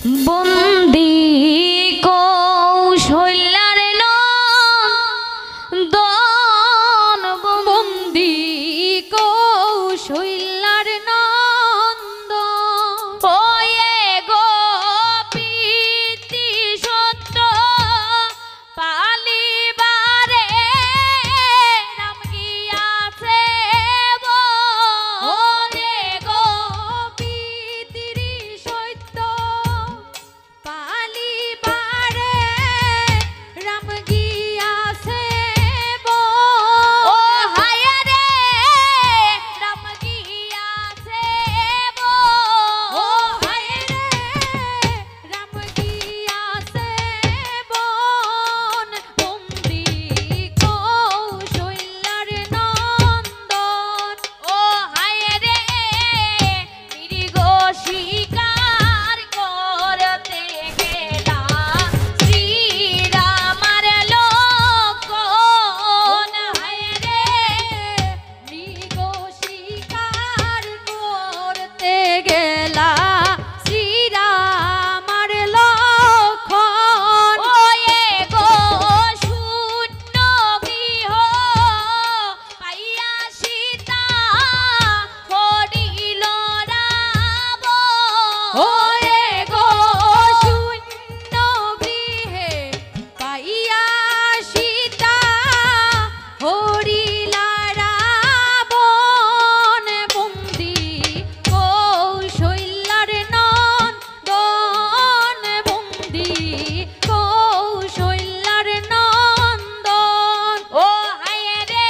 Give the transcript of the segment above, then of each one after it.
বন্দি কৌশল্যার নন্দন বন্দি কৌশল্যার নন্দন ওয়ে গো প্রীতি সত্য পালিবারে নাম গিয়াছে ওরে গো প্রীতির সত্য পালিবারে রাম গিয়াছে ও হায় রে রাম গিয়াছে ও হায় রে রাম গিয়াছে বন বন্দি কৌশল্যার নন্দন ও হায় রে মৃগ শিকার করতে গেলা শ্রীরামার লক্ষণ হায় রে মৃগ শিকার করতে গেলা শ্রীরামার লক্ষণ ওয়ে গো শূন্য গৃহ পাইয়া সীতা হরিল রাবণ ওরে গো শূন্য গৃহে পাইয়া সীতা হরিলা রাবণ বন্দি কৌশল্যার নন্দন বন্দি কৌশল্যার নন্দন ও হায় রে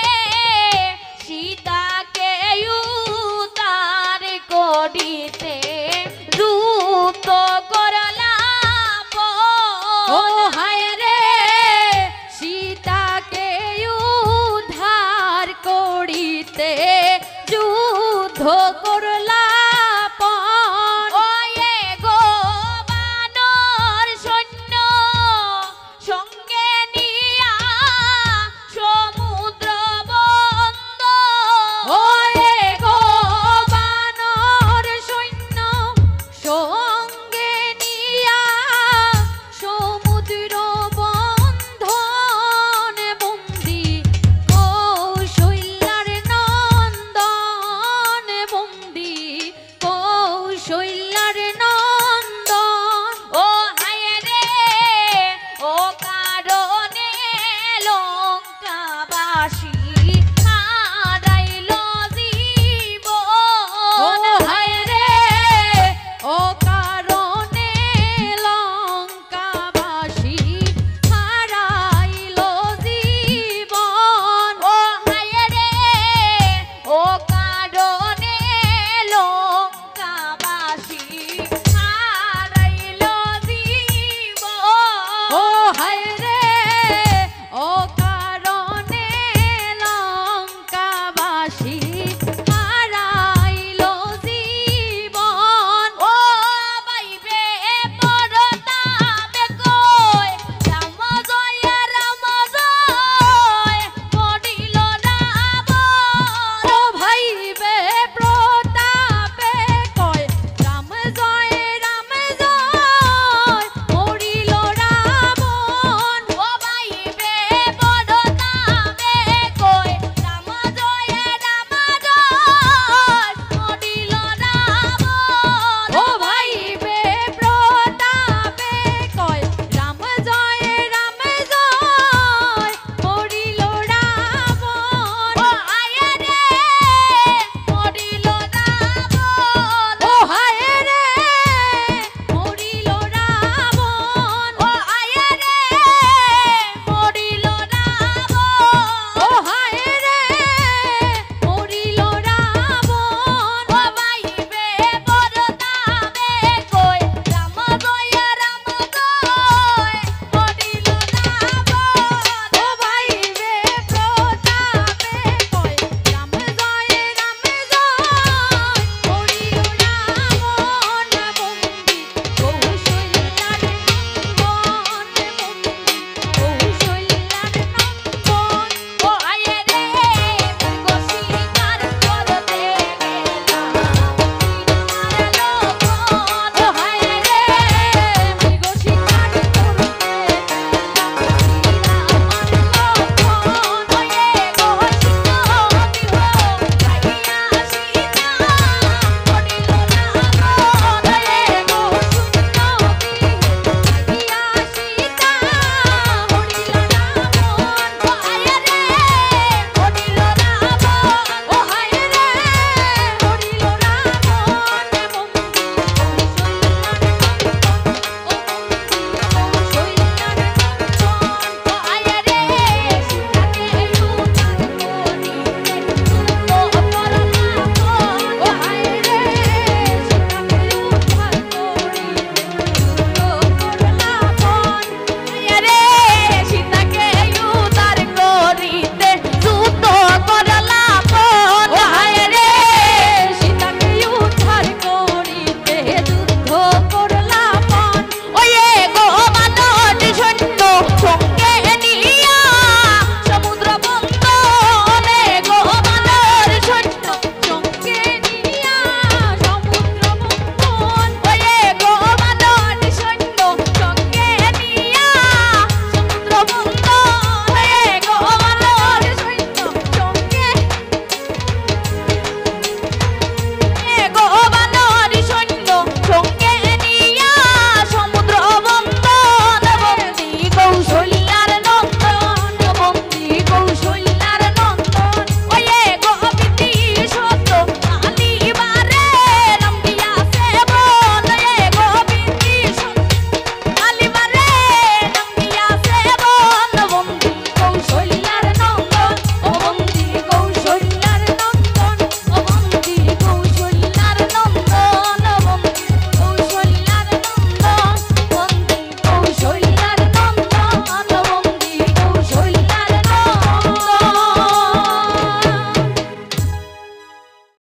সীতাকে উদ্ধার করিতে দ্রুত করলা ও হায় রে সীতাকে উদ্ধার করিতে যুদ্ধ করলা ওয়ে গো বানর সৈন্য সঙ্গে নিয়া সমুদ্র বন্ধ ওয়ে গো বানর সৈন্য সঙ্গে নিয়া সমুদ্র বন্ধন বন্দি কৌশল্যার নন্দন বন্দি কৌশল্যার